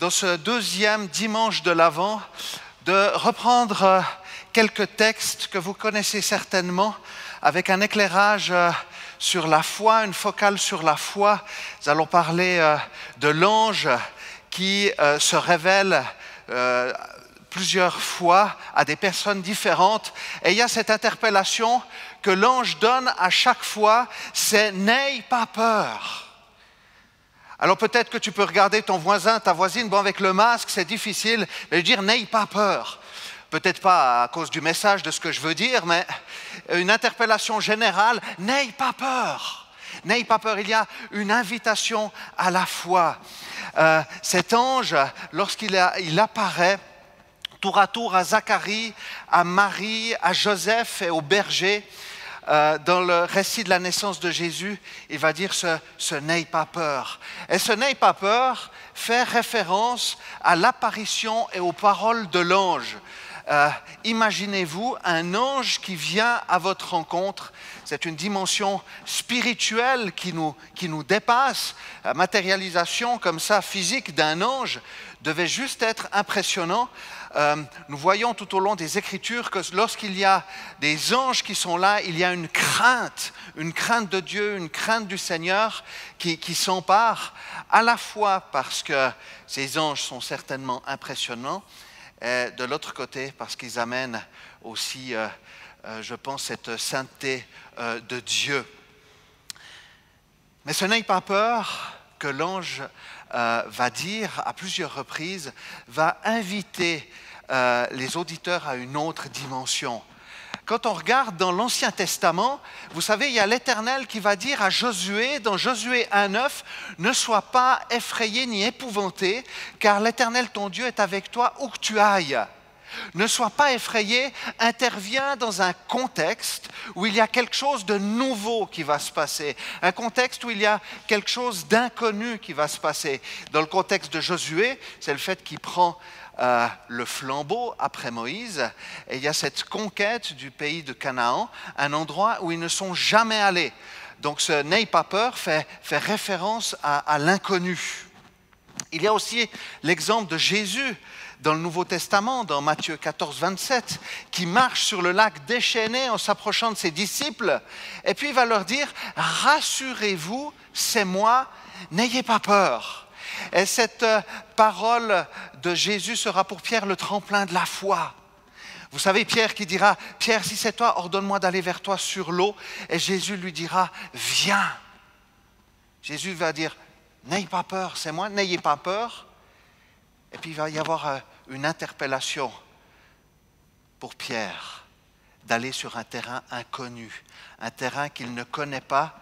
dans ce deuxième dimanche de l'Avent, de reprendre quelques textes que vous connaissez certainement, avec un éclairage sur la foi, une focale sur la foi. Nous allons parler de l'ange qui se révèle plusieurs fois à des personnes différentes. Et il y a cette interpellation que l'ange donne à chaque fois, c'est « n'aie pas peur ». Alors peut-être que tu peux regarder ton voisin, ta voisine, bon avec le masque c'est difficile, mais dire « n'aie pas peur ». Peut-être pas à cause du message de ce que je veux dire, mais une interpellation générale, « n'aie pas peur ». N'aie pas peur, il y a une invitation à la foi. Cet ange, lorsqu'il apparaît tour à tour à Zacharie, à Marie, à Joseph et aux bergers, dans le récit de la naissance de Jésus, il va dire ce n'aie pas peur. Et ce n'aie pas peur fait référence à l'apparition et aux paroles de l'ange. Imaginez-vous un ange qui vient à votre rencontre. C'est une dimension spirituelle qui nous dépasse. La matérialisation comme ça physique d'un ange devait juste être impressionnant. Nous voyons tout au long des Écritures que lorsqu'il y a des anges qui sont là, il y a une crainte de Dieu, une crainte du Seigneur qui s'empare, à la fois parce que ces anges sont certainement impressionnants, et de l'autre côté parce qu'ils amènent aussi, je pense, cette sainteté de Dieu. Mais ce n'aie pas peur que l'ange va dire à plusieurs reprises, va inviter les auditeurs à une autre dimension. Quand on regarde dans l'Ancien Testament, vous savez, il y a l'Éternel qui va dire à Josué, dans Josué 1,9, « Ne sois pas effrayé ni épouvanté, car l'Éternel ton Dieu est avec toi où que tu ailles. » Ne sois pas effrayé, intervient dans un contexte où il y a quelque chose de nouveau qui va se passer, un contexte où il y a quelque chose d'inconnu qui va se passer. Dans le contexte de Josué, c'est le fait qu'il prend le flambeau après Moïse, et il y a cette conquête du pays de Canaan, un endroit où ils ne sont jamais allés. Donc ce « n'aie pas peur » fait référence à l'inconnu. Il y a aussi l'exemple de Jésus dans le Nouveau Testament, dans Matthieu 14, 27, qui marche sur le lac déchaîné en s'approchant de ses disciples, et puis il va leur dire « Rassurez-vous, c'est moi, n'ayez pas peur ». Et cette parole de Jésus sera pour Pierre le tremplin de la foi. Vous savez, Pierre qui dira « Pierre, si c'est toi, ordonne-moi d'aller vers toi sur l'eau ». Et Jésus lui dira « Viens ». Jésus va dire « N'ayez pas peur, c'est moi, n'ayez pas peur ». Et puis il va y avoir une interpellation pour Pierre d'aller sur un terrain inconnu, un terrain qu'il ne connaît pas,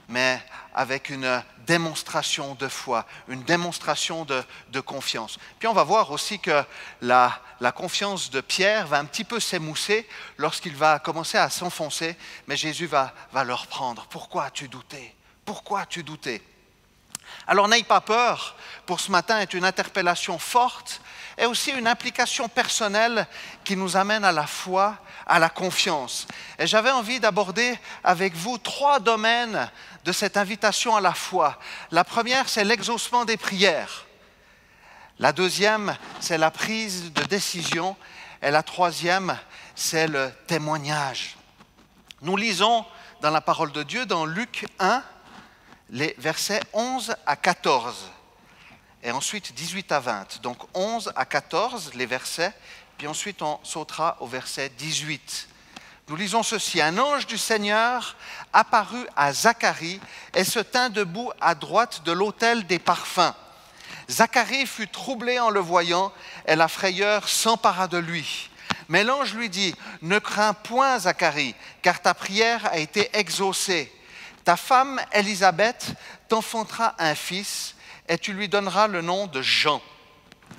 mais avec une démonstration de foi, une démonstration de confiance. Puis on va voir aussi que la confiance de Pierre va un petit peu s'émousser lorsqu'il va commencer à s'enfoncer, mais Jésus va le reprendre. Pourquoi as-tu douté? Pourquoi as-tu douté? Alors n'aie pas peur, pour ce matin, est une interpellation forte et aussi une implication personnelle qui nous amène à la foi, à la confiance. Et j'avais envie d'aborder avec vous 3 domaines de cette invitation à la foi. La première, c'est l'exaucement des prières. La deuxième, c'est la prise de décision. Et la troisième, c'est le témoignage. Nous lisons dans la parole de Dieu, dans Luc 1, les versets 11 à 14. Et ensuite 18 à 20. Donc 11 à 14, les versets, puis ensuite on sautera au verset 18. Nous lisons ceci. Un ange du Seigneur apparut à Zacharie et se tint debout à droite de l'autel des parfums. Zacharie fut troublé en le voyant et la frayeur s'empara de lui. Mais l'ange lui dit, « Ne crains point, Zacharie, car ta prière a été exaucée. Ta femme, Élisabeth, t'enfantera un fils et tu lui donneras le nom de Jean.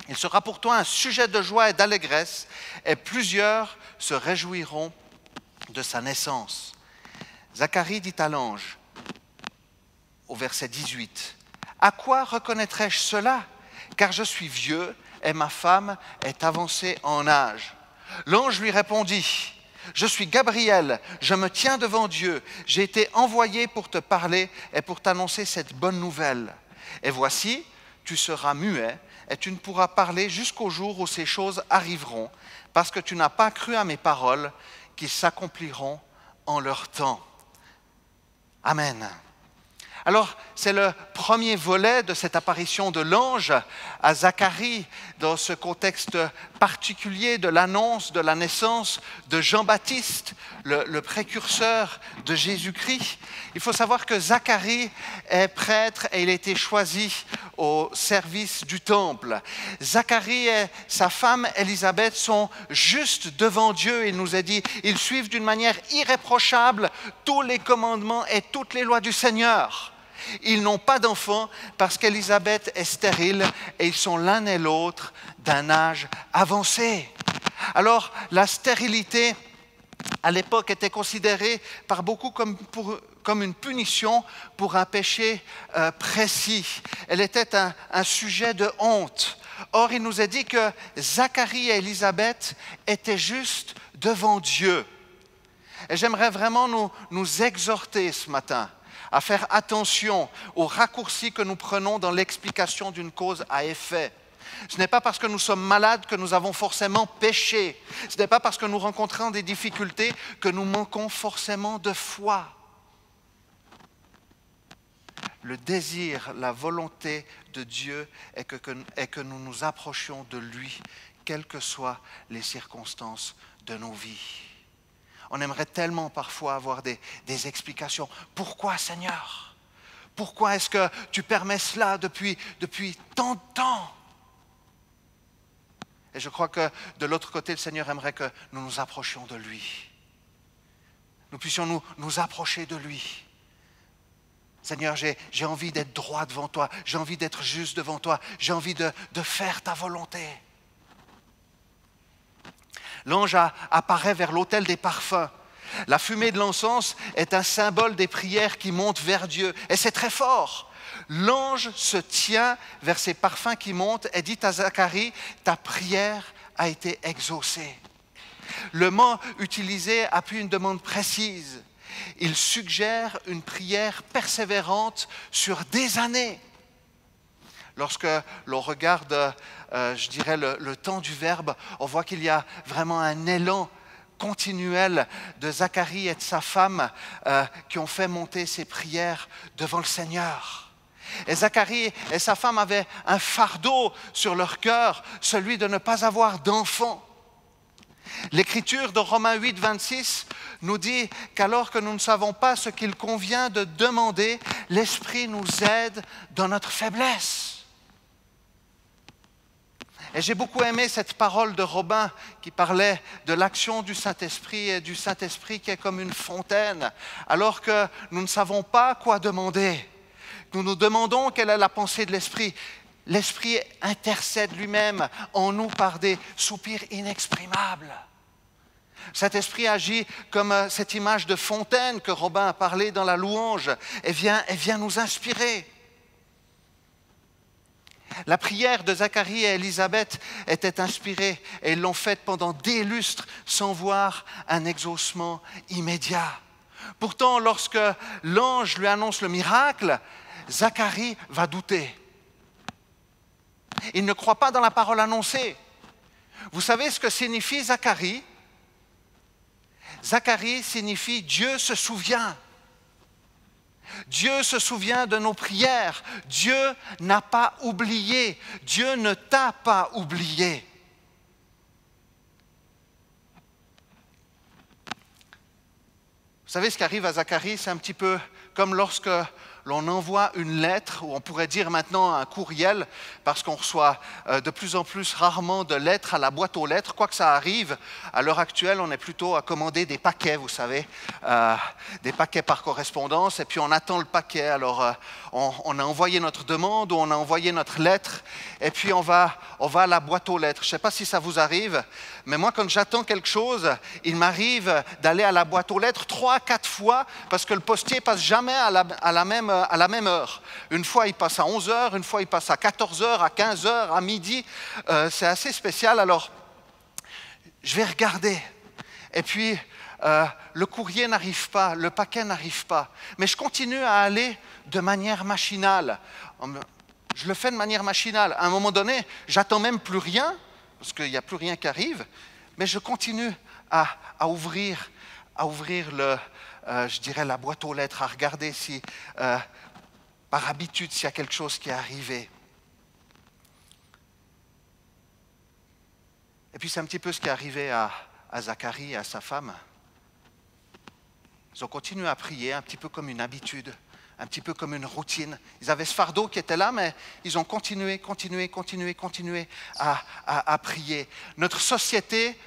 Il sera pour toi un sujet de joie et d'allégresse et plusieurs se réjouiront de sa naissance. » Zacharie dit à l'ange, au verset 18, « À quoi reconnaîtrai-je cela? Car je suis vieux et ma femme est avancée en âge. » L'ange lui répondit, « Je suis Gabriel, je me tiens devant Dieu, j'ai été envoyé pour te parler et pour t'annoncer cette bonne nouvelle. Et voici, tu seras muet, et tu ne pourras parler jusqu'au jour où ces choses arriveront, parce que tu n'as pas cru à mes paroles qui s'accompliront en leur temps. Amen. Alors, c'est le premier volet de cette apparition de l'ange à Zacharie, dans ce contexte particulier de l'annonce de la naissance de Jean-Baptiste, le précurseur de Jésus-Christ. Il faut savoir que Zacharie est prêtre et il a été choisi au service du temple. Zacharie et sa femme Élisabeth sont justes devant Dieu. Il nous est dit, ils suivent d'une manière irréprochable tous les commandements et toutes les lois du Seigneur. Ils n'ont pas d'enfants parce qu'Élisabeth est stérile et ils sont l'un et l'autre d'un âge avancé. Alors, la stérilité, à l'époque, était considérée par beaucoup comme une punition pour un péché précis. Elle était un sujet de honte. Or, il nous est dit que Zacharie et Élisabeth étaient justes devant Dieu. Et j'aimerais vraiment nous exhorter ce matin à faire attention aux raccourcis que nous prenons dans l'explication d'une cause à effet. Ce n'est pas parce que nous sommes malades que nous avons forcément péché. Ce n'est pas parce que nous rencontrons des difficultés que nous manquons forcément de foi. Le désir, la volonté de Dieu est que nous nous approchions de lui, quelles que soient les circonstances de nos vies. On aimerait tellement parfois avoir des explications. Pourquoi, Seigneur? Pourquoi est-ce que tu permets cela depuis tant de temps? Et je crois que de l'autre côté, le Seigneur aimerait que nous nous approchions de lui. Nous puissions nous approcher de lui. Seigneur, j'ai envie d'être droit devant toi. J'ai envie d'être juste devant toi. J'ai envie de faire ta volonté. L'ange apparaît vers l'autel des parfums. La fumée de l'encens est un symbole des prières qui montent vers Dieu. Et c'est très fort. L'ange se tient vers ces parfums qui montent et dit à Zacharie, ta prière a été exaucée. Le mot utilisé appuie une demande précise. Il suggère une prière persévérante sur des années. Lorsque l'on regarde, je dirais, le temps du Verbe, on voit qu'il y a vraiment un élan continuel de Zacharie et de sa femme qui ont fait monter ces prières devant le Seigneur. Et Zacharie et sa femme avaient un fardeau sur leur cœur, celui de ne pas avoir d'enfants. L'Écriture de Romains 8, 26 nous dit qu'alors que nous ne savons pas ce qu'il convient de demander, l'Esprit nous aide dans notre faiblesse. Et j'ai beaucoup aimé cette parole de Robin qui parlait de l'action du Saint-Esprit et du Saint-Esprit qui est comme une fontaine. Alors que nous ne savons pas quoi demander, nous nous demandons quelle est la pensée de l'Esprit. L'Esprit intercède lui-même en nous par des soupirs inexprimables. Cet esprit agit comme cette image de fontaine que Robin a parlé dans la louange et vient nous inspirer. La prière de Zacharie et Élisabeth était inspirée et ils l'ont faite pendant des lustres sans voir un exaucement immédiat. Pourtant, lorsque l'ange lui annonce le miracle, Zacharie va douter. Il ne croit pas dans la parole annoncée. Vous savez ce que signifie Zacharie? Zacharie signifie Dieu se souvient. Dieu se souvient de nos prières. Dieu n'a pas oublié. Dieu ne t'a pas oublié. Vous savez ce qui arrive à Zacharie, c'est un petit peu comme lorsque l'on envoie une lettre, ou on pourrait dire maintenant un courriel, parce qu'on reçoit de plus en plus rarement de lettres à la boîte aux lettres, quoi que ça arrive. À l'heure actuelle, on est plutôt à commander des paquets, vous savez, des paquets par correspondance, et puis on attend le paquet. Alors, on a envoyé notre demande ou on a envoyé notre lettre, et puis on va à la boîte aux lettres. Je ne sais pas si ça vous arrive, mais moi, quand j'attends quelque chose, il m'arrive d'aller à la boîte aux lettres 3 à 4 fois, parce que le postier passe jamais à la même heure. Une fois, il passe à 11h, une fois, il passe à 14h, à 15h, à midi. C'est assez spécial. Alors, je vais regarder. Et puis, le courrier n'arrive pas, le paquet n'arrive pas. Mais je continue à aller de manière machinale. Je le fais de manière machinale. À un moment donné, j'attends même plus rien, parce qu'il n'y a plus rien qui arrive, mais je continue à ouvrir je dirais la boîte aux lettres, à regarder si, par habitude, s'il y a quelque chose qui est arrivé. Et puis c'est un petit peu ce qui est arrivé à Zacharie et à sa femme. Ils ont continué à prier un petit peu comme une habitude, un petit peu comme une routine. Ils avaient ce fardeau qui était là, mais ils ont continué à prier. Notre société,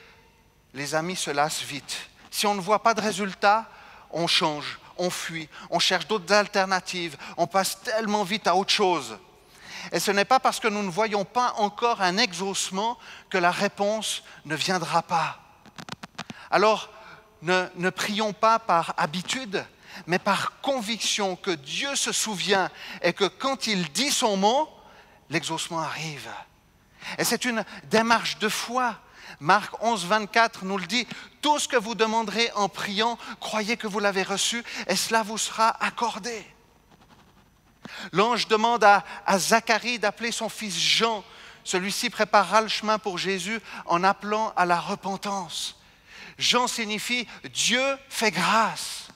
les amis, se lasse vite. Si on ne voit pas de résultat, on change, on fuit, on cherche d'autres alternatives, on passe tellement vite à autre chose. Et ce n'est pas parce que nous ne voyons pas encore un exaucement que la réponse ne viendra pas. Alors, ne prions pas par habitude, mais par conviction que Dieu se souvient et que quand il dit son mot, l'exaucement arrive. Et c'est une démarche de foi. Marc 11, 24 nous le dit, « Tout ce que vous demanderez en priant, croyez que vous l'avez reçu et cela vous sera accordé. » L'ange demande à Zacharie d'appeler son fils Jean. Celui-ci préparera le chemin pour Jésus en appelant à la repentance. Jean signifie « Dieu fait grâce ».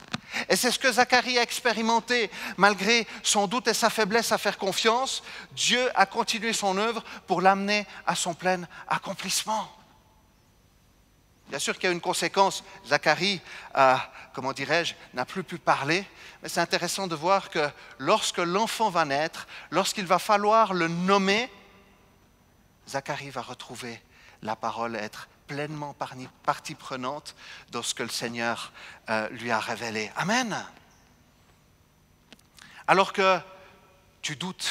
Et c'est ce que Zacharie a expérimenté. Malgré son doute et sa faiblesse à faire confiance, Dieu a continué son œuvre pour l'amener à son plein accomplissement. Bien sûr qu'il y a une conséquence. Zacharie, n'a plus pu parler. Mais c'est intéressant de voir que lorsque l'enfant va naître, lorsqu'il va falloir le nommer, Zacharie va retrouver la parole, être pleinement partie prenante dans ce que le Seigneur lui a révélé. Amen. Alors que tu doutes,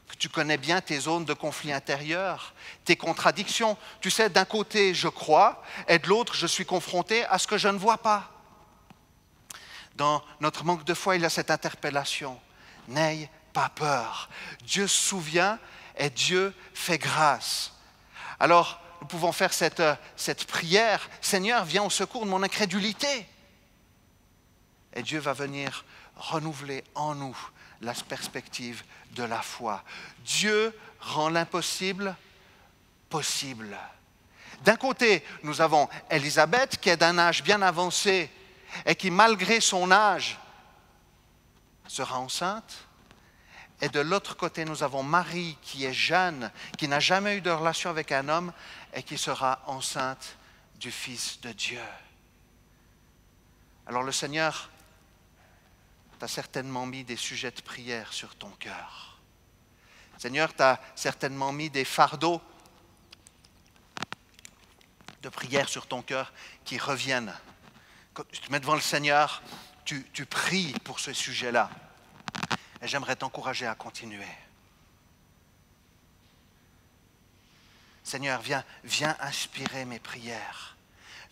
que tu connais bien tes zones de conflit intérieur, tes contradictions. Tu sais, d'un côté, je crois, et de l'autre, je suis confronté à ce que je ne vois pas. Dans notre manque de foi, il y a cette interpellation. N'aie pas peur. Dieu se souvient et Dieu fait grâce. Alors, nous pouvons faire cette prière. Seigneur, viens au secours de mon incrédulité. Et Dieu va venir renouveler en nous la perspective de la foi. Dieu rend l'impossible possible. D'un côté, nous avons Élisabeth qui est d'un âge bien avancé et qui, malgré son âge, sera enceinte. Et de l'autre côté, nous avons Marie qui est jeune, qui n'a jamais eu de relation avec un homme et qui sera enceinte du Fils de Dieu. Alors le Seigneur t'a certainement mis des sujets de prière sur ton cœur. Le Seigneur t'a certainement mis des fardeaux de prière sur ton cœur qui reviennent. Quand tu te mets devant le Seigneur, tu pries pour ce sujet-là. Et j'aimerais t'encourager à continuer. Seigneur, viens inspirer mes prières.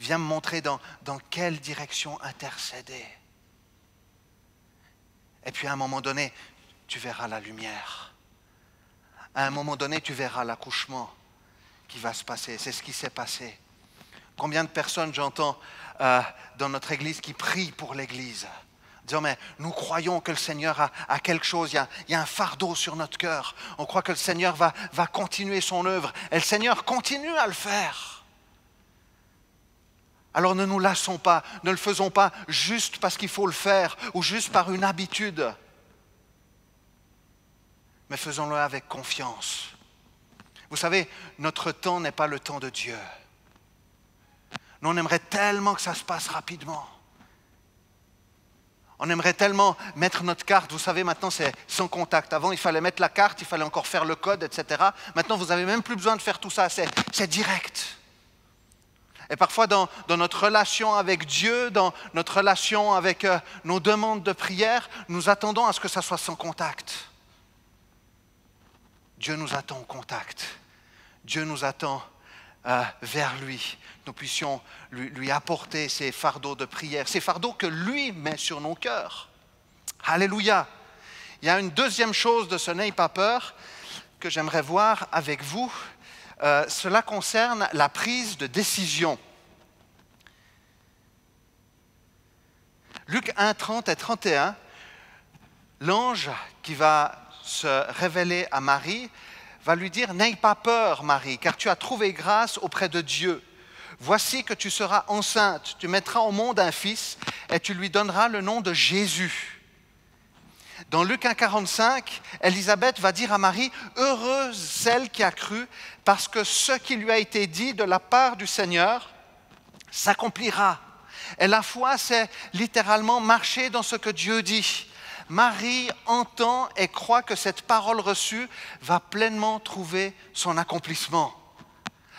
Viens me montrer dans quelle direction intercéder. Et puis à un moment donné, tu verras la lumière. À un moment donné, tu verras l'accouchement qui va se passer. C'est ce qui s'est passé. Combien de personnes j'entends dans notre Église qui prient pour l'Église, disant, mais nous croyons que le Seigneur a quelque chose, il y a un fardeau sur notre cœur. On croit que le Seigneur va continuer son œuvre. Et le Seigneur continue à le faire. Alors ne nous lassons pas, ne le faisons pas juste parce qu'il faut le faire ou juste par une habitude. Mais faisons-le avec confiance. Vous savez, notre temps n'est pas le temps de Dieu. Nous, on aimerait tellement que ça se passe rapidement. On aimerait tellement mettre notre carte. Vous savez, maintenant, c'est sans contact. Avant, il fallait mettre la carte, il fallait encore faire le code, etc. Maintenant, vous n'avez même plus besoin de faire tout ça. C'est direct. Et parfois, dans notre relation avec Dieu, dans notre relation avec nos demandes de prière, nous attendons à ce que ça soit sans contact. Dieu nous attend au contact. Dieu nous attend vers lui. Nous puissions lui apporter ces fardeaux de prière, ces fardeaux que lui met sur nos cœurs. Alléluia. Il y a une deuxième chose de ce n'aie pas peur que j'aimerais voir avec vous. Cela concerne la prise de décision. Luc 1, 30 et 31, l'ange qui va se révéler à Marie, va lui dire « N'aie pas peur, Marie, car tu as trouvé grâce auprès de Dieu. Voici que tu seras enceinte, tu mettras au monde un fils et tu lui donneras le nom de Jésus. » Dans Luc 1,45, Élisabeth va dire à Marie « Heureuse celle qui a cru, parce que ce qui lui a été dit de la part du Seigneur s'accomplira. » Et la foi, c'est littéralement marcher dans ce que Dieu dit. Marie entend et croit que cette parole reçue va pleinement trouver son accomplissement.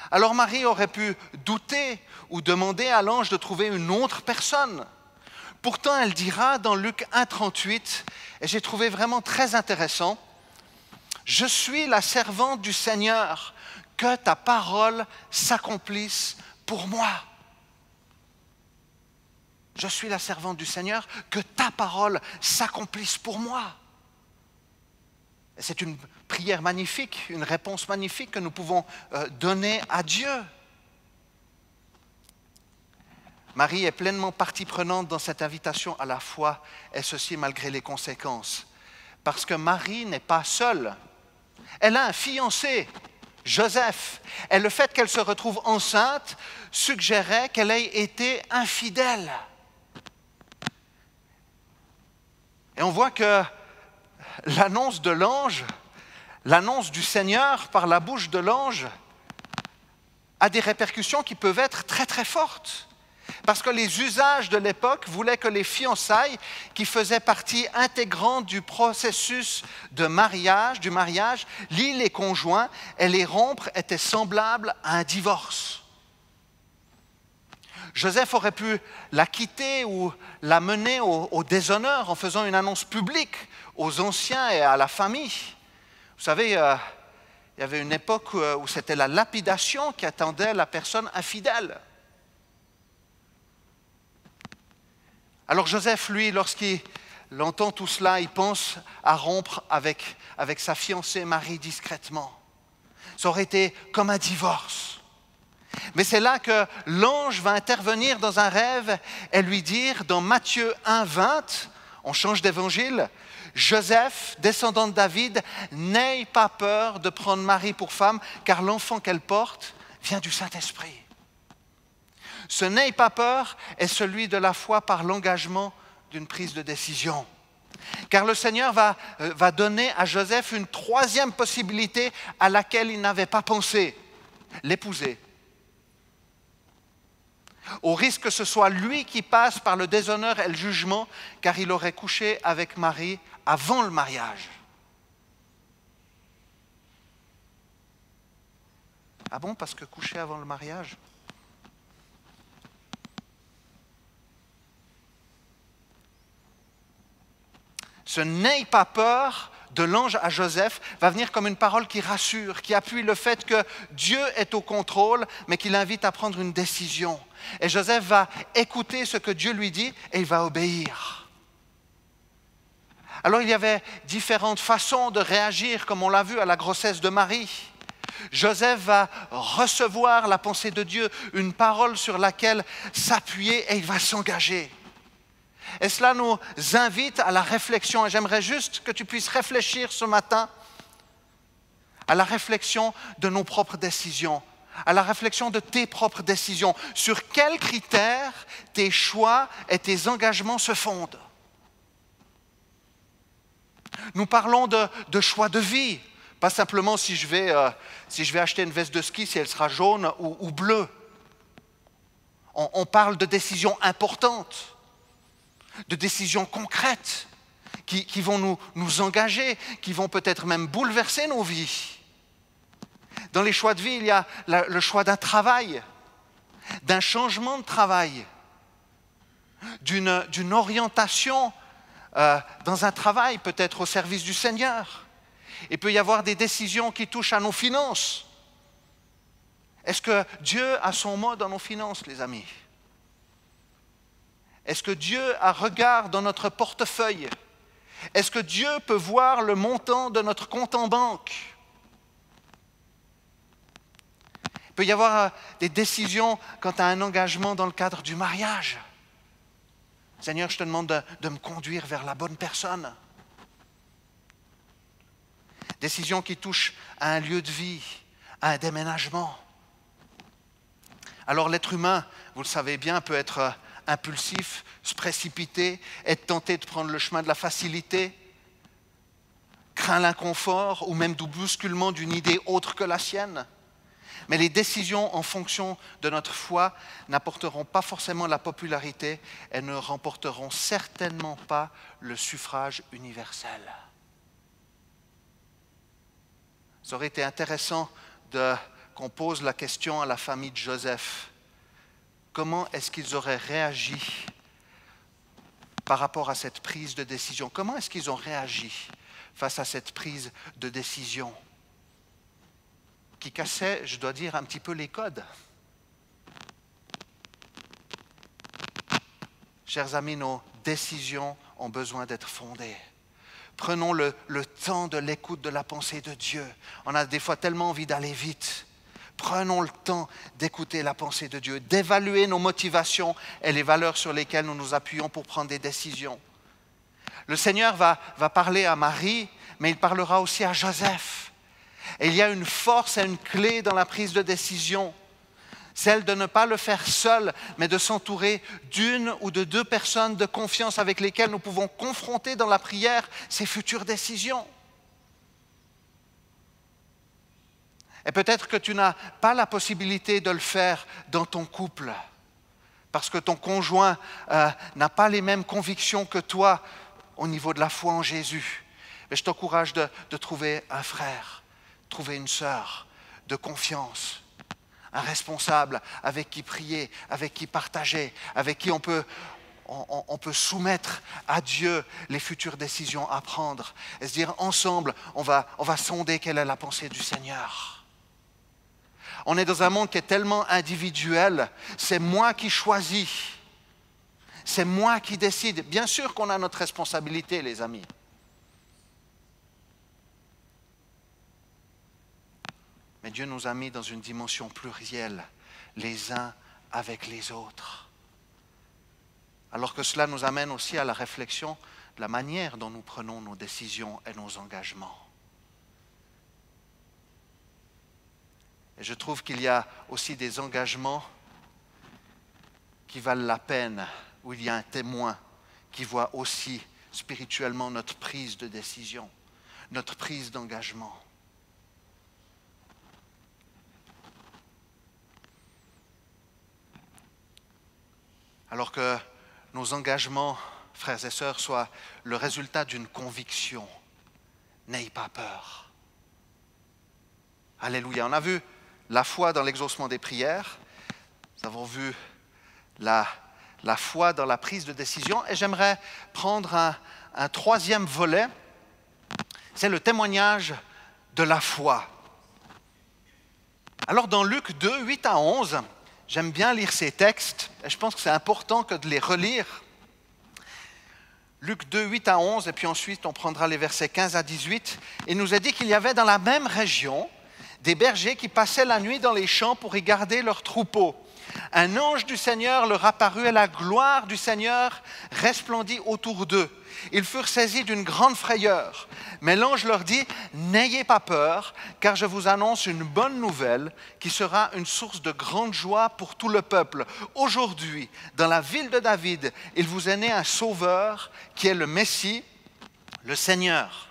Alors Marie aurait pu douter ou demander à l'ange de trouver une autre personne. Pourtant, elle dira dans Luc 1,38, et j'ai trouvé vraiment très intéressant, « Je suis la servante du Seigneur, que ta parole s'accomplisse pour moi. » Je suis la servante du Seigneur, que ta parole s'accomplisse pour moi. C'est une prière magnifique, une réponse magnifique que nous pouvons donner à Dieu. Marie est pleinement partie prenante dans cette invitation à la foi, et ceci malgré les conséquences. Parce que Marie n'est pas seule. Elle a un fiancé, Joseph. Et le fait qu'elle se retrouve enceinte suggérait qu'elle ait été infidèle. Et on voit que l'annonce de l'ange, l'annonce du Seigneur par la bouche de l'ange, a des répercussions qui peuvent être très très fortes. Parce que les usages de l'époque voulaient que les fiançailles, qui faisaient partie intégrante du processus de mariage, lient les conjoints, et les rompre était semblable à un divorce. Joseph aurait pu la quitter ou la mener au déshonneur en faisant une annonce publique aux anciens et à la famille. Vous savez, il y avait une époque où c'était la lapidation qui attendait la personne infidèle. Alors Joseph, lui, lorsqu'il entend tout cela, il pense à rompre avec sa fiancée Marie discrètement. Ça aurait été comme un divorce. Mais c'est là que l'ange va intervenir dans un rêve et lui dire, dans Matthieu 1,20, on change d'évangile, « Joseph, descendant de David, n'aie pas peur de prendre Marie pour femme, car l'enfant qu'elle porte vient du Saint-Esprit. » Ce « n'aie pas peur » est celui de la foi par l'engagement d'une prise de décision. Car le Seigneur va donner à Joseph une troisième possibilité à laquelle il n'avait pas pensé, l'épouser. Au risque que ce soit lui qui passe par le déshonneur et le jugement, car il aurait couché avec Marie avant le mariage. Ah bon, parce que coucher avant le mariage? Ce « n'aie pas peur » de l'ange à Joseph va venir comme une parole qui rassure, qui appuie le fait que Dieu est au contrôle, mais qu'il invite à prendre une décision. Et Joseph va écouter ce que Dieu lui dit et il va obéir. Alors il y avait différentes façons de réagir, comme on l'a vu à la grossesse de Marie. Joseph va recevoir la pensée de Dieu, une parole sur laquelle s'appuyer et il va s'engager. Et cela nous invite à la réflexion. Et j'aimerais juste que tu puisses réfléchir ce matin à la réflexion de nos propres décisions, à la réflexion de tes propres décisions. Sur quels critères tes choix et tes engagements se fondent? Nous parlons de choix de vie, pas simplement si je vais acheter une veste de ski, si elle sera jaune ou bleue. On parle de décisions importantes, de décisions concrètes qui vont nous engager, qui vont peut-être même bouleverser nos vies. Dans les choix de vie, il y a le choix d'un travail, d'un changement de travail, d'une orientation dans un travail, peut-être au service du Seigneur. Il peut y avoir des décisions qui touchent à nos finances. Est-ce que Dieu a son mot dans nos finances, les amis? Est-ce que Dieu a regard dans notre portefeuille? Est-ce que Dieu peut voir le montant de notre compte en banque? Il peut y avoir des décisions quant à un engagement dans le cadre du mariage. Seigneur, je te demande de me conduire vers la bonne personne. Décision qui touche à un lieu de vie, à un déménagement. Alors l'être humain, vous le savez bien, peut être impulsif, se précipiter, être tenté de prendre le chemin de la facilité, craint l'inconfort ou même du bousculement d'une idée autre que la sienne. Mais les décisions en fonction de notre foi n'apporteront pas forcément la popularité et ne remporteront certainement pas le suffrage universel. Ça aurait été intéressant qu'on pose la question à la famille de Joseph. Comment est-ce qu'ils auraient réagi par rapport à cette prise de décision? Comment est-ce qu'ils ont réagi face à cette prise de décision qui cassait, je dois dire, un petit peu les codes? Chers amis, nos décisions ont besoin d'être fondées. Prenons le temps de l'écoute de la pensée de Dieu. On a des fois tellement envie d'aller vite. Prenons le temps d'écouter la pensée de Dieu, d'évaluer nos motivations et les valeurs sur lesquelles nous nous appuyons pour prendre des décisions. Le Seigneur va parler à Marie, mais il parlera aussi à Joseph. Et il y a une force et une clé dans la prise de décision, celle de ne pas le faire seul, mais de s'entourer d'une ou de deux personnes de confiance avec lesquelles nous pouvons confronter dans la prière ces futures décisions. Et peut-être que tu n'as pas la possibilité de le faire dans ton couple, parce que ton conjoint n'a pas les mêmes convictions que toi au niveau de la foi en Jésus. Mais je t'encourage de trouver un frère, trouver une sœur de confiance, un responsable avec qui prier, avec qui partager, avec qui on peut soumettre à Dieu les futures décisions à prendre et se dire ensemble, on va sonder quelle est la pensée du Seigneur. On est dans un monde qui est tellement individuel, c'est moi qui choisis, c'est moi qui décide. Bien sûr qu'on a notre responsabilité, les amis. Mais Dieu nous a mis dans une dimension plurielle, les uns avec les autres. Alors que cela nous amène aussi à la réflexion de la manière dont nous prenons nos décisions et nos engagements. Et je trouve qu'il y a aussi des engagements qui valent la peine, où il y a un témoin qui voit aussi spirituellement notre prise de décision, notre prise d'engagement. Alors que nos engagements, frères et sœurs, soient le résultat d'une conviction, n'aie pas peur. Alléluia. On a vu la foi dans l'exaucement des prières, nous avons vu la foi dans la prise de décision, et j'aimerais prendre un troisième volet, c'est le témoignage de la foi. Alors dans Luc 2, 8 à 11, j'aime bien lire ces textes, et je pense que c'est important que de les relire. Luc 2, 8 à 11, et puis ensuite on prendra les versets 15 à 18. Il nous a dit qu'il y avait dans la même région des bergers qui passaient la nuit dans les champs pour y garder leurs troupeaux. Un ange du Seigneur leur apparut et la gloire du Seigneur resplendit autour d'eux. Ils furent saisis d'une grande frayeur. Mais l'ange leur dit « N'ayez pas peur, car je vous annonce une bonne nouvelle qui sera une source de grande joie pour tout le peuple. Aujourd'hui, dans la ville de David, il vous est né un sauveur qui est le Messie, le Seigneur. »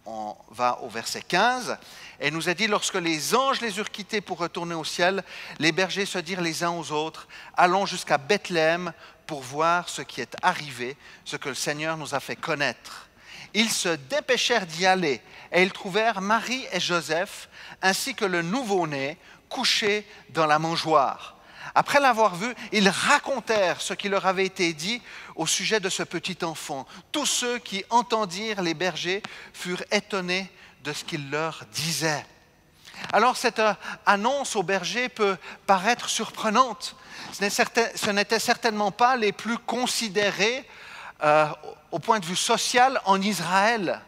On va au verset 15. Et il nous a dit, lorsque les anges les eurent quittés pour retourner au ciel, les bergers se dirent les uns aux autres, allons jusqu'à Bethléem pour voir ce qui est arrivé, ce que le Seigneur nous a fait connaître. Ils se dépêchèrent d'y aller et ils trouvèrent Marie et Joseph, ainsi que le nouveau-né, couchés dans la mangeoire. Après l'avoir vu, ils racontèrent ce qui leur avait été dit au sujet de ce petit enfant. Tous ceux qui entendirent les bergers furent étonnés de ce qu'il leur disait. Alors cette annonce aux bergers peut paraître surprenante. Ce n'était certainement pas les plus considérés au point de vue social en Israël.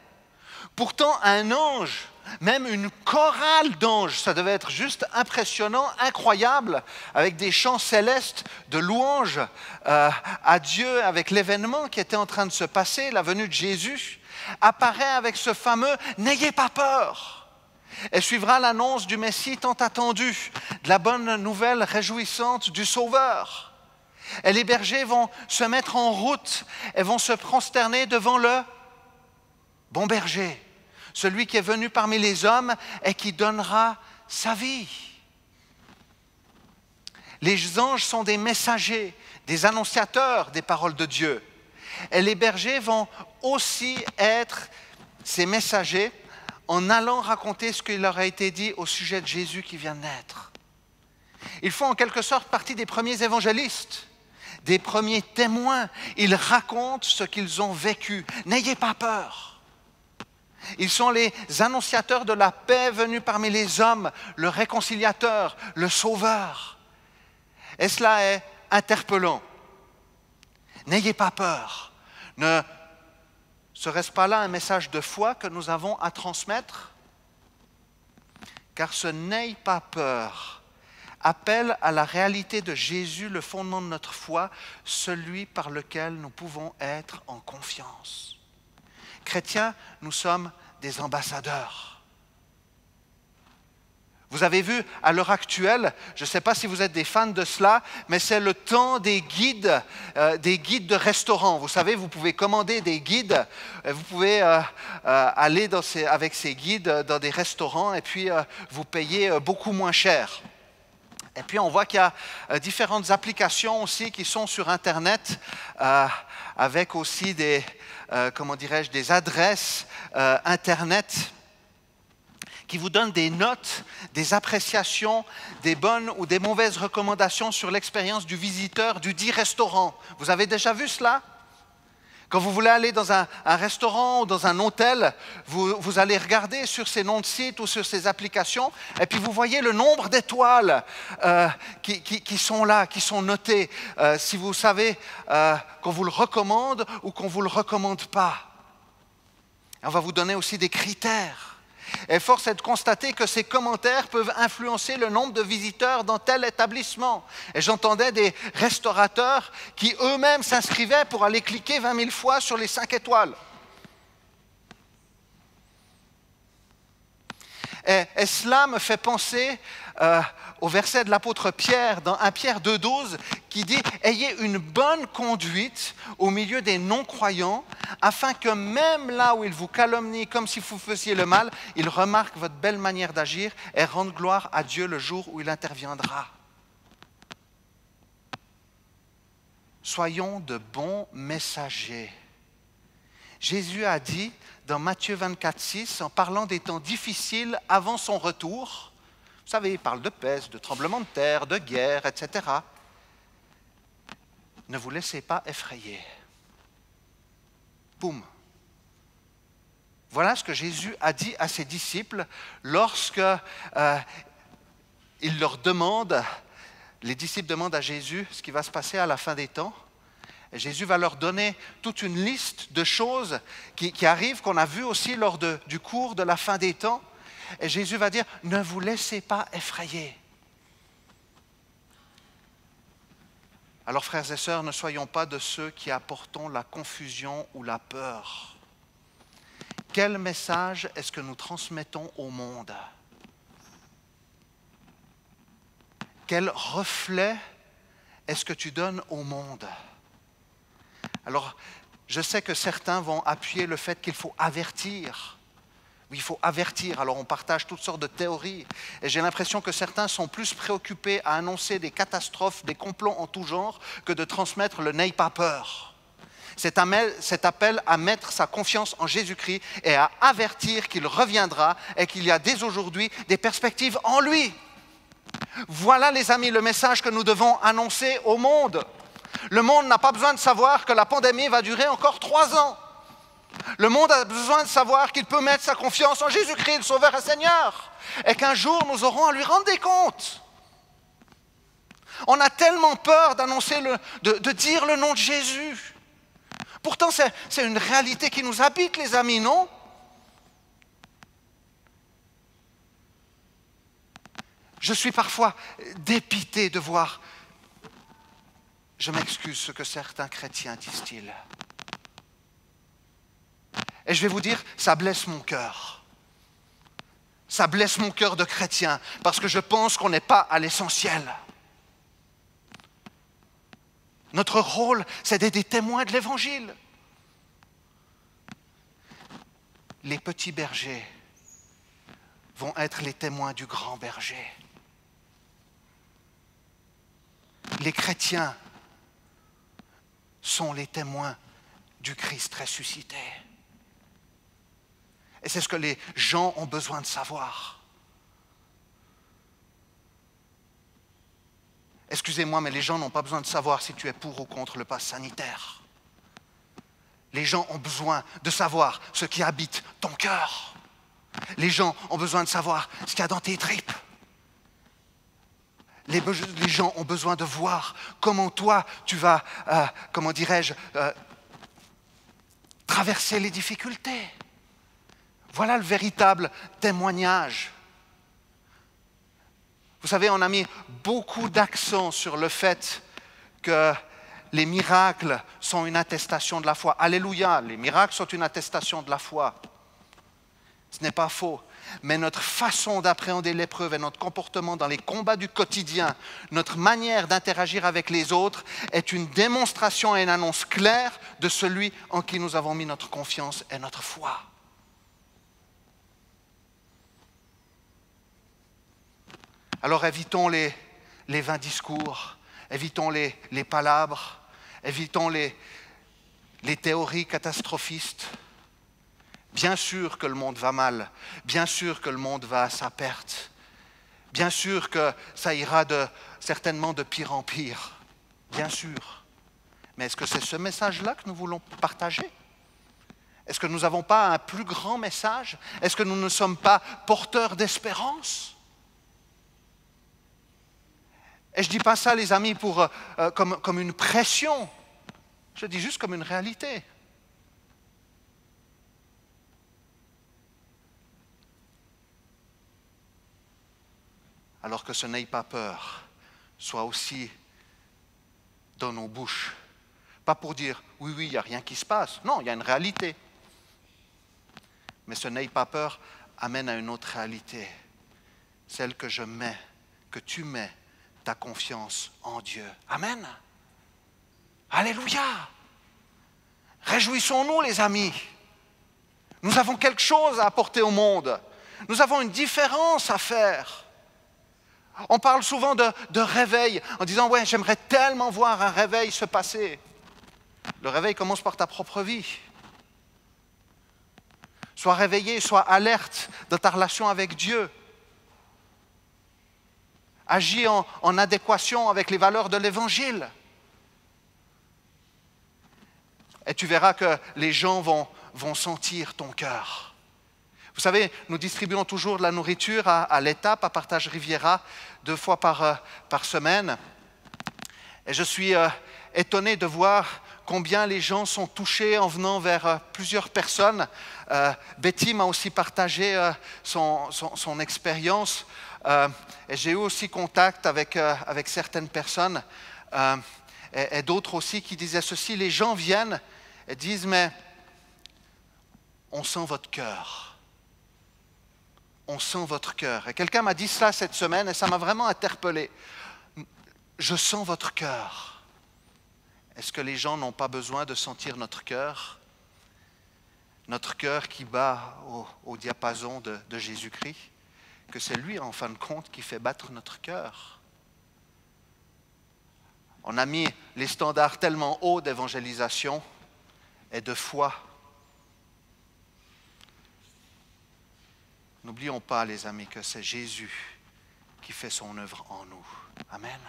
Pourtant, un ange, même une chorale d'anges, ça devait être juste impressionnant, incroyable, avec des chants célestes de louanges à Dieu, avec l'événement qui était en train de se passer, la venue de Jésus. apparaît avec ce fameux « N'ayez pas peur ». Et suivra l'annonce du Messie tant attendu, de la bonne nouvelle réjouissante du Sauveur. Et les bergers vont se mettre en route et vont se prosterner devant le bon berger, celui qui est venu parmi les hommes et qui donnera sa vie. Les anges sont des messagers, des annonciateurs des paroles de Dieu. Et les bergers vont aussi être ces messagers en allant raconter ce qui leur a été dit au sujet de Jésus qui vient de naître. Ils font en quelque sorte partie des premiers évangélistes, des premiers témoins. Ils racontent ce qu'ils ont vécu. N'ayez pas peur. Ils sont les annonciateurs de la paix venue parmi les hommes, le réconciliateur, le sauveur. Et cela est interpellant. N'ayez pas peur. Ne serait-ce pas là un message de foi que nous avons à transmettre? Car ce n'aie pas peur appelle à la réalité de Jésus, le fondement de notre foi, celui par lequel nous pouvons être en confiance. Chrétiens, nous sommes des ambassadeurs. Vous avez vu, à l'heure actuelle, je ne sais pas si vous êtes des fans de cela, mais c'est le temps des guides de restaurants. Vous savez, vous pouvez commander des guides, vous pouvez aller avec ces guides dans des restaurants et puis vous payez beaucoup moins cher. Et puis on voit qu'il y a différentes applications aussi qui sont sur Internet avec aussi des adresses Internet qui vous donnent des notes, des appréciations, des bonnes ou des mauvaises recommandations sur l'expérience du visiteur du dit restaurant. Vous avez déjà vu cela? Quand vous voulez aller dans un restaurant ou dans un hôtel, vous allez regarder sur ces noms de sites ou sur ces applications et puis vous voyez le nombre d'étoiles qui sont là, qui sont notées, si vous savez qu'on vous le recommande ou qu'on ne vous le recommande pas. Et on va vous donner aussi des critères. Et force est de constater que ces commentaires peuvent influencer le nombre de visiteurs dans tel établissement. Et j'entendais des restaurateurs qui eux-mêmes s'inscrivaient pour aller cliquer 20 000 fois sur les 5 étoiles. Et cela me fait penser au verset de l'apôtre Pierre dans 1 Pierre 2,12 qui dit « Ayez une bonne conduite au milieu des non-croyants afin que même là où ils vous calomnient comme si vous faisiez le mal, ils remarquent votre belle manière d'agir et rendent gloire à Dieu le jour où il interviendra. » Soyons de bons messagers. Jésus a dit dans Matthieu 24,6, en parlant des temps difficiles avant son retour, vous savez, il parle de peste, de tremblements de terre, de guerre, etc. Ne vous laissez pas effrayer. Boum. Voilà ce que Jésus a dit à ses disciples lorsque il leur demande, les disciples demandent à Jésus ce qui va se passer à la fin des temps. Et Jésus va leur donner toute une liste de choses qui arrivent, qu'on a vues aussi lors du cours de la fin des temps. Et Jésus va dire, ne vous laissez pas effrayer. Alors frères et sœurs, ne soyons pas de ceux qui apportons la confusion ou la peur. Quel message est-ce que nous transmettons au monde? Quel reflet est-ce que tu donnes au monde? Alors, je sais que certains vont appuyer le fait qu'il faut avertir. Oui, il faut avertir. Alors, on partage toutes sortes de théories. Et j'ai l'impression que certains sont plus préoccupés à annoncer des catastrophes, des complots en tout genre, que de transmettre le « n'aie pas peur ». Cet appel à mettre sa confiance en Jésus-Christ et à avertir qu'il reviendra et qu'il y a dès aujourd'hui des perspectives en lui. Voilà, les amis, le message que nous devons annoncer au monde. Le monde n'a pas besoin de savoir que la pandémie va durer encore 3 ans. Le monde a besoin de savoir qu'il peut mettre sa confiance en Jésus-Christ, le Sauveur et Seigneur, et qu'un jour nous aurons à lui rendre des comptes. On a tellement peur d'annoncer, de dire le nom de Jésus. Pourtant, c'est une réalité qui nous habite, les amis, non? Je suis parfois dépité de voir, je m'excuse, ce que certains chrétiens disent-ils. Et je vais vous dire, ça blesse mon cœur. Ça blesse mon cœur de chrétien, parce que je pense qu'on n'est pas à l'essentiel. Notre rôle, c'est d'être des témoins de l'Évangile. Les petits bergers vont être les témoins du grand berger. Les chrétiens sont les témoins du Christ ressuscité. Et c'est ce que les gens ont besoin de savoir. Excusez-moi, mais les gens n'ont pas besoin de savoir si tu es pour ou contre le pass sanitaire. Les gens ont besoin de savoir ce qui habite ton cœur. Les gens ont besoin de savoir ce qu'il y a dans tes tripes. Les gens ont besoin de voir comment toi, tu vas, traverser les difficultés. Voilà le véritable témoignage. Vous savez, on a mis beaucoup d'accent sur le fait que les miracles sont une attestation de la foi. Alléluia, les miracles sont une attestation de la foi. Ce n'est pas faux. Mais notre façon d'appréhender l'épreuve et notre comportement dans les combats du quotidien, notre manière d'interagir avec les autres est une démonstration et une annonce claire de celui en qui nous avons mis notre confiance et notre foi. Alors évitons les vains discours, évitons les palabres, évitons les théories catastrophistes. Bien sûr que le monde va mal, bien sûr que le monde va à sa perte, bien sûr que ça ira certainement de pire en pire, bien sûr. Mais est-ce que c'est ce message-là que nous voulons partager? Est-ce que nous n'avons pas un plus grand message? Est-ce que nous ne sommes pas porteurs d'espérance? Et je ne dis pas ça, les amis, comme une pression. Je dis juste comme une réalité. Alors que ce n'aie pas peur soit aussi dans nos bouches. Pas pour dire, oui, il n'y a rien qui se passe. Non, il y a une réalité. Mais ce n'aie pas peur amène à une autre réalité. Celle que je mets, que tu mets ta confiance en Dieu. Amen. Alléluia. Réjouissons-nous, les amis. Nous avons quelque chose à apporter au monde. Nous avons une différence à faire. On parle souvent de réveil en disant « ouais, j'aimerais tellement voir un réveil se passer ». Le réveil commence par ta propre vie. Sois réveillé, sois alerte dans ta relation avec Dieu. Agis en adéquation avec les valeurs de l'Évangile. Et tu verras que les gens vont sentir ton cœur. Vous savez, nous distribuons toujours de la nourriture à l'étape, à Partage Riviera, 2 fois par semaine. Et je suis étonné de voir combien les gens sont touchés en venant vers plusieurs personnes. Betty m'a aussi partagé son expérience. Et j'ai eu aussi contact avec certaines personnes et d'autres aussi qui disaient ceci. Les gens viennent et disent, mais on sent votre cœur. On sent votre cœur. Et quelqu'un m'a dit cela cette semaine et ça m'a vraiment interpellé. Je sens votre cœur. Est-ce que les gens n'ont pas besoin de sentir notre cœur? Notre cœur qui bat au diapason de Jésus-Christ? Que c'est lui, en fin de compte, qui fait battre notre cœur. On a mis les standards tellement hauts d'évangélisation et de foi. N'oublions pas, les amis, que c'est Jésus qui fait son œuvre en nous. Amen.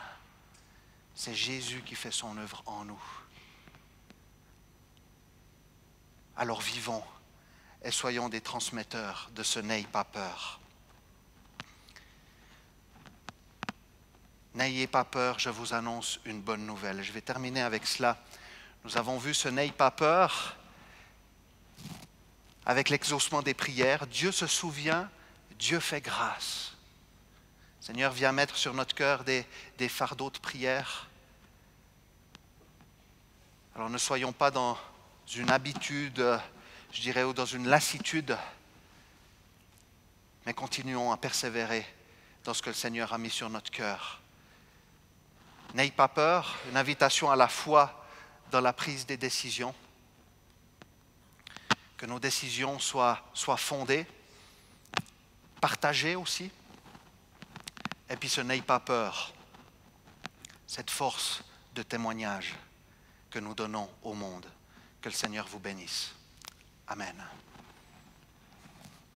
C'est Jésus qui fait son œuvre en nous. Alors vivons et soyons des transmetteurs de ce n'aie pas peur. N'ayez pas peur, je vous annonce une bonne nouvelle. Je vais terminer avec cela. Nous avons vu ce n'aie pas peur avec l'exaucement des prières. Dieu se souvient, Dieu fait grâce. Seigneur, viens mettre sur notre cœur des fardeaux de prière. Alors ne soyons pas dans une habitude, je dirais, ou dans une lassitude, mais continuons à persévérer dans ce que le Seigneur a mis sur notre cœur. N'aie pas peur, une invitation à la foi dans la prise des décisions. Que nos décisions soient fondées, partagées aussi. Et puis ce n'aie pas peur, cette force de témoignage que nous donnons au monde. Que le Seigneur vous bénisse. Amen.